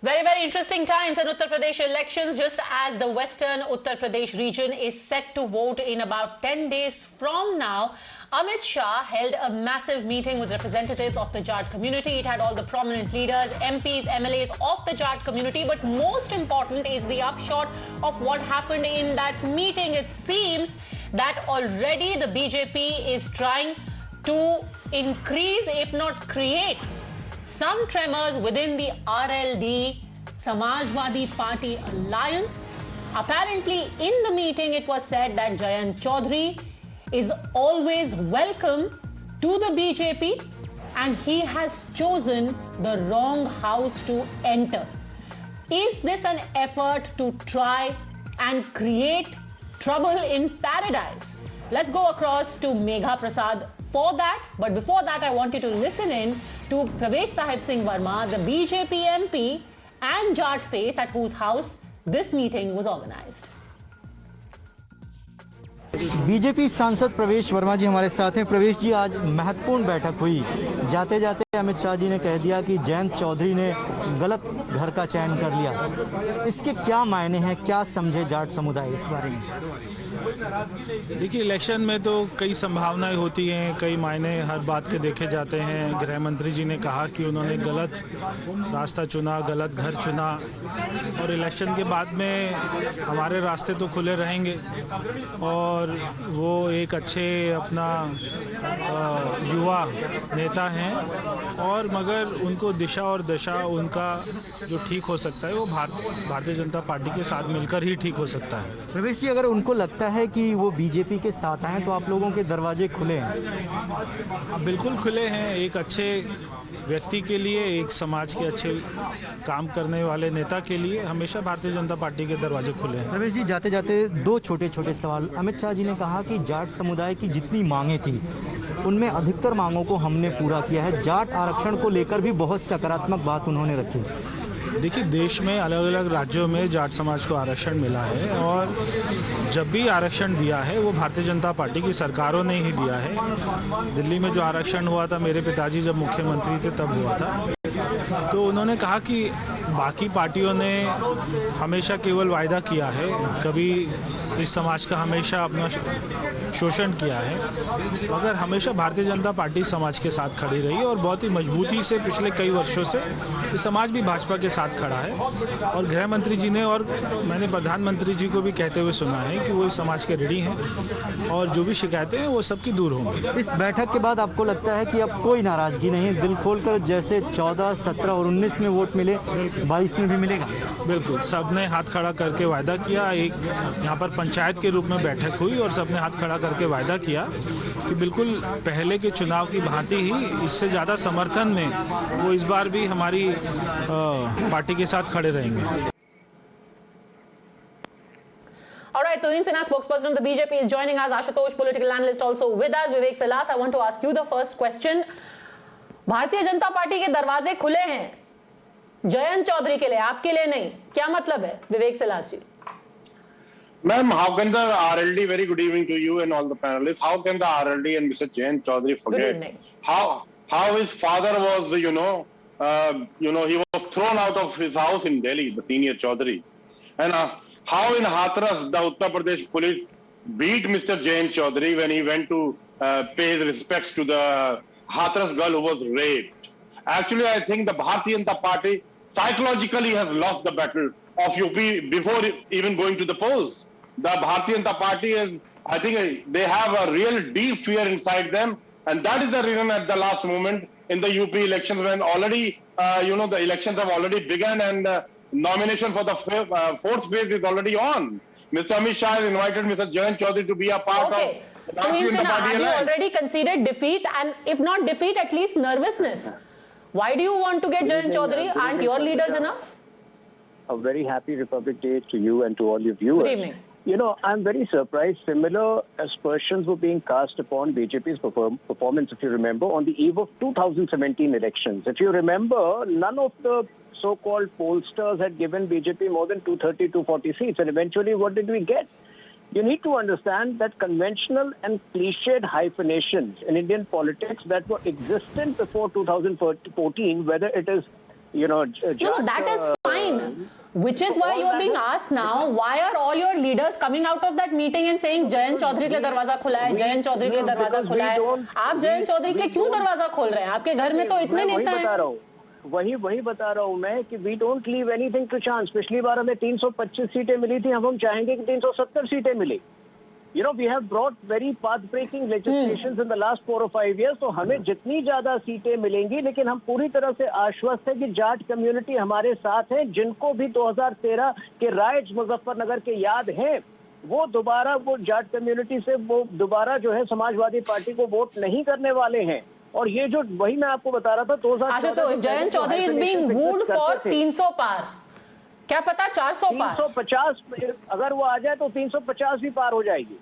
Very, very interesting times in Uttar Pradesh elections, just as the western Uttar Pradesh region is set to vote in about 10 days from now. Amit Shah held a massive meeting with representatives of the Jat community. It had all the prominent leaders, MPs, MLAs of the Jat community. But most important is the upshot of what happened in that meeting. It seems that already the BJP is trying to increase, if not create, some tremors within the RLD Samajwadi Party alliance. Apparently, in the meeting, it was said that Jayant Chaudhary is always welcome to the BJP and he has chosen the wrong house to enter. Is this an effort to try and create trouble in paradise? Let's go across to Megha Prasad for that. But before that, I want you to listen in to Parvesh Verma, the BJP MP and Jat face at whose house this meeting was organized. BJP सांसद प्रवेश वर्मा जी हमारे साथ हैं। प्रवेश जी, आज महत्वपूर्ण बैठक हुई। जाते जाते अमित शाह जी ने कह दिया कि जयंत चौधरी ने गलत घर का चयन कर लिया। इसके क्या मायने हैं, क्या समझे जाट समुदाय इस बारे में? देखिए, इलेक्शन में तो कई संभावनाएं होती हैं, कई मायने हर बात के देखे जाते हैं। गृह मंत्री जी ने कहा कि उन्होंने गलत रास्ता चुना, गलत घर चुना, और इलेक्शन के बाद में हमारे रास्ते तो खुले रहेंगे और वो एक अच्छे अपना युवा नेता हैं, और मगर उनको दिशा और दशा उनका जो ठीक हो सकता है वो भारतीय जनता पार्टी के साथ मिलकर ही ठीक हो सकता है। प्रवेश जी, अगर उनको लगता है कि वो बीजेपी के साथ आए तो आप लोगों के दरवाजे खुले हैं? अब बिल्कुल खुले हैं। एक अच्छे व्यक्ति के लिए, एक समाज के अच्छे काम करने वाले नेता के लिए हमेशा भारतीय जनता पार्टी के दरवाजे खुले हैं। रमेश जी, जाते जाते दो छोटे छोटे सवाल। अमित शाह जी ने कहा कि जाट समुदाय की जितनी मांगे थी उनमें अधिकतर मांगों को हमने पूरा किया है। जाट आरक्षण को लेकर भी बहुत सकारात्मक बात उन्होंने रखी। देखिए, देश में अलग अलग राज्यों में जाट समाज को आरक्षण मिला है, और जब भी आरक्षण दिया है वो भारतीय जनता पार्टी की सरकारों ने ही दिया है। दिल्ली में जो आरक्षण हुआ था, मेरे पिताजी जब मुख्यमंत्री थे तब हुआ था। तो उन्होंने कहा कि बाकी पार्टियों ने हमेशा केवल वायदा किया है, कभी इस समाज का हमेशा अपना शोषण किया है, मगर हमेशा भारतीय जनता पार्टी समाज के साथ खड़ी रही और बहुत ही मजबूती से पिछले कई वर्षों से ये समाज भी भाजपा के साथ खड़ा है। और गृह मंत्री जी ने और मैंने प्रधानमंत्री जी को भी कहते हुए सुना है कि वो इस समाज के ऋणी हैं और जो भी शिकायतें हैं वो सबकी दूर होंगी। इस बैठक के बाद आपको लगता है कि अब कोई नाराजगी नहीं है? दिल खोलकर जैसे 14, 17 और 19 में वोट मिले, 22 में भी मिलेगा? बिल्कुल, सबने हाथ खड़ा करके वायदा किया। एक यहाँ पर पंचायत के रूप में बैठक हुई और सबने हाथ खड़ा करके वायदा किया कि बिल्कुल पहले के चुनाव की भांति ही इससे ज़्यादा समर्थन में वो इस बार भी हमारी पार्टी के साथ खड़े रहेंगे। All right, Tuhin Sinha, spokesperson of the BJP, is joining us. Ashutosh, political analyst, also with us. Vivek, Silas, I want to ask you the first question. Bharatiya Janata party के दरवाजे खुले हैं जयंत चौधरी के लिए, आपके लिए नहीं, क्या मतलब है? Vivek, Silas ji. Ma'am, how can the RLD, very good evening to you and all the panelists, how can the RLD and Mr. Jayant Chaudhary forget how his father was, he was thrown out of his house in Delhi, the senior Chaudhary, and how in Hathras, the Uttar Pradesh police beat Mr. Jayant Chaudhary when he went to pay his respects to the Hathras girl who was raped. Actually, I think the Bharatiya Janata Party psychologically has lost the battle of UP before even going to the polls. The Bharatiya Janata Party is, I think they have a real deep fear inside them, and that is the reason at the last moment in the UP elections when already, the elections have already begun and nomination for the fourth phase is already on. Mr. Amit Shah has invited Mr. Jayant Chaudhary to be a part of the Bharatiya Janata Party. Have you already conceded defeat, and if not defeat, at least nervousness? Why do you want to get Jayant Chaudhary? Aren't your leaders enough? A very happy Republic Day to you and to all your viewers. Good evening. You know, I'm very surprised. Similar aspersions were being cast upon BJP's performance, if you remember, on the eve of 2017 elections. If you remember, none of the so-called pollsters had given BJP more than 230, 240 seats. And eventually, what did we get? You need to understand that conventional and cliched hyphenations in Indian politics that were existent before 2014, whether it is, No, that is fine. fine. Which is why you are being asked now, why are all your leaders coming out of that meeting and saying Jayant Chaudhary के लिए दरवाजा खुला है, जयंत चौधरी के लिए दरवाजा खुला है? आप जयंत चौधरी के क्यों दरवाजा खोल रहे हैं? आपके घर में तो इतने नेता हैं। वही बता रहा हूँ मैं कि we don't leave anything to chance. पिछली बार हमें 325 सीटें मिली थी, हम चाहेंगे कि 370 सीटें मिले। You know, we have brought very path-breaking legislations in the last 4 or 5 years. तो हमें जितनी ज्यादा सीटें मिलेंगी, लेकिन हम पूरी तरह से आश्वस्त है कि जाट कम्युनिटी हमारे साथ है। जिनको भी 2013 के राइट्स मुजफ्फरनगर के याद हैं, वो दोबारा वो जाट कम्युनिटी से वो दोबारा जो है समाजवादी पार्टी को वोट नहीं करने वाले हैं। और ये जो वही मैं आपको बता रहा था 2014 Jayant Chaudhary is being wooed for 300 पार, क्या पता 400 पार, 350 अगर वो आ जाए तो 350 भी पार हो जाएगी।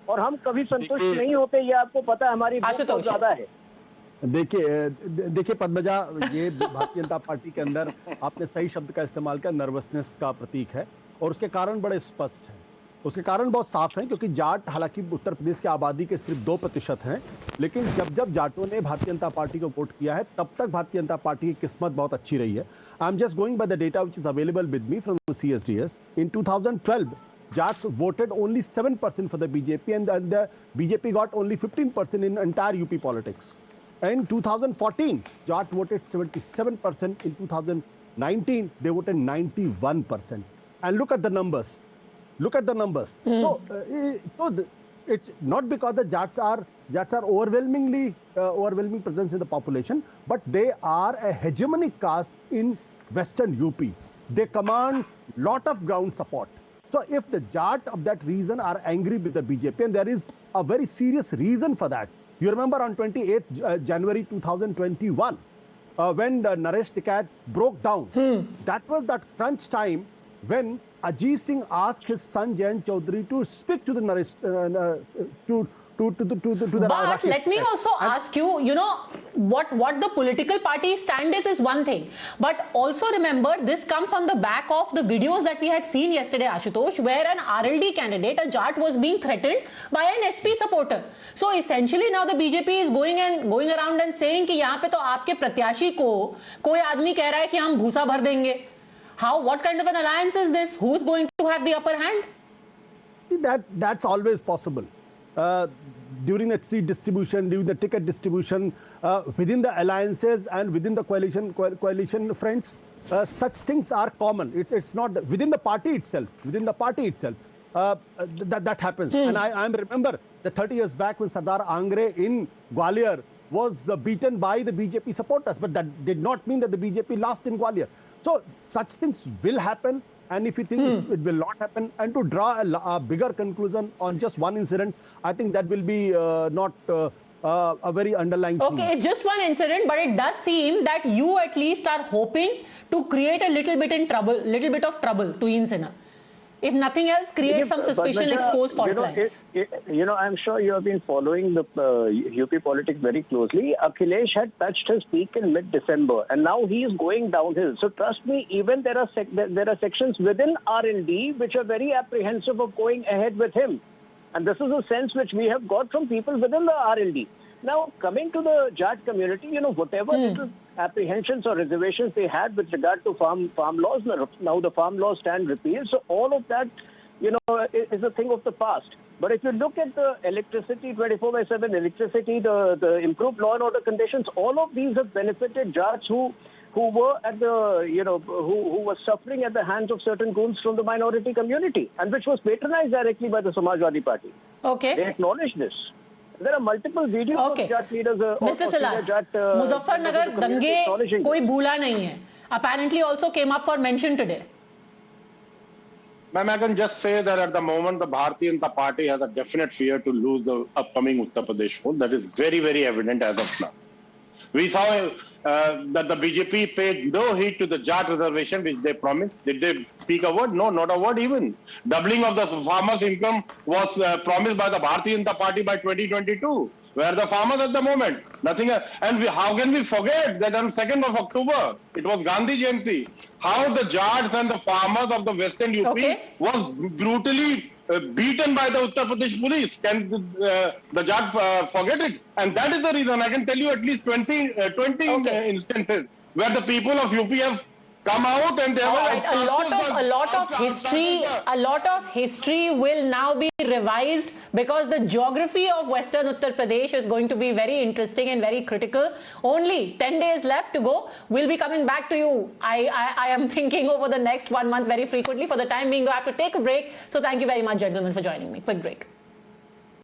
और हम कभी संतुष्ट नहीं होते, ये आपको पता है, हमारी बहुत ज्यादा है। देखिए पद्मजा, ये भारतीय जनता पार्टी के अंदर आपने सही शब्द का इस्तेमाल किया, नर्वसनेस का प्रतीक है और उसके कारण बड़े स्पष्ट हैं। उसके कारण बहुत साफ हैं, क्योंकि जाट हालांकि उत्तर प्रदेश की आबादी के सिर्फ 2% हैं, लेकिन जब जाटों ने भारतीय जनता पार्टी को वोट किया है, तब तक भारतीय जनता पार्टी की किस्मत बहुत अच्छी रही है। I am just going by the data which is available with me from CSDS। In 2012 Jats voted only 7% for the BJP, and the BJP got only 15% in entire UP politics. In 2014, Jat voted 77%. In 2019, they voted 91%. And look at the numbers. Look at the numbers. So it's not because the Jats are overwhelming presence in the population, but they are a hegemonic caste in Western UP. They command lot of ground support. So if the Jat of that reason are angry with the BJP, and there is a very serious reason for that. You remember on 28th January 2021, when the Naresh Tikat broke down, that was that crunch time when Ajit Singh asked his son Jayant Chaudhary to speak to the Naresh, But let me also ask you, you know, what the political party stand is one thing. But also remember, this comes on the back of the videos that we had seen yesterday, Ashutosh, where an RLD candidate, a Jat, was being threatened by an SP supporter. So essentially now the BJP is going around and saying कि यहाँ पे तो आपके प्रत्याशी को कोई आदमी कह रहा है कि हम भूसा भर देंगे. What kind of an alliance is this? Who's going to have the upper hand? That's always possible. During the seat distribution, during the ticket distribution, within the alliances and within the coalition friends, such things are common. It's not within the party itself. Within the party itself, that happens. And I remember the 30 years back when Sardar Angre in Gwalior was beaten by the BJP supporters, but that did not mean that the BJP lost in Gwalior. So such things will happen. And if you think it will not happen, and to draw a bigger conclusion on just one incident, I think that will be not a very underlying thing. Okay, it's just one incident, but it does seem that you at least are hoping to create a little bit of trouble, Tuhin Sinha. If nothing else, create some suspicion, expose fault lines. You know, I'm sure you have been following the UP politics very closely. Akhilesh had touched his peak in mid-December, and now he is going downhill. So trust me, even there are sections within RLD which are very apprehensive of going ahead with him. And this is a sense which we have got from people within the RLD. Now, coming to the Jat community, you know, whatever little apprehensions or reservations they had with regard to farm laws, now the farm laws stand repealed. So all of that, you know, is a thing of the past. But if you look at the electricity, 24/7 electricity, the improved law and order conditions, all of these have benefited Jats who were at the, you know, who were suffering at the hands of certain goons from the minority community, and which was patronized directly by the Samajwadi Party. Okay. They acknowledged this. There are multiple videos of Jat leaders. Mr. Silas, Muzaffarnagar dange koi bhula nahi hai. Apparently also came up for mention today. Ma'am, I can just say that at the moment the Bharatiya Janata Party has a definite fear to lose the upcoming Uttar Pradesh vote. That is very, very evident as of now. We saw that the BJP paid no heed to the Jat reservation which they promised. Did they speak a word? No, not a word even. Doubling of the farmers' income was promised by the Bharatiya Janata Party by 2022. Where are the farmers at the moment? Nothing. And how can we forget that on 2nd of October, it was Gandhi Jayanti. How the Jats and the farmers of the Western UP was brutally beaten by the Uttar Pradesh police. Can the Jats forget it? And that is the reason I can tell you at least 20 instances where the people of UP have come out and they have all right, a lot of history will now be revised, because the geography of Western Uttar Pradesh is going to be very interesting and very critical. Only 10 days left to go. We'll be coming back to you. I am thinking over the next 1 month very frequently. For the time being, I have to take a break. So thank you very much, gentlemen, for joining me. Quick break.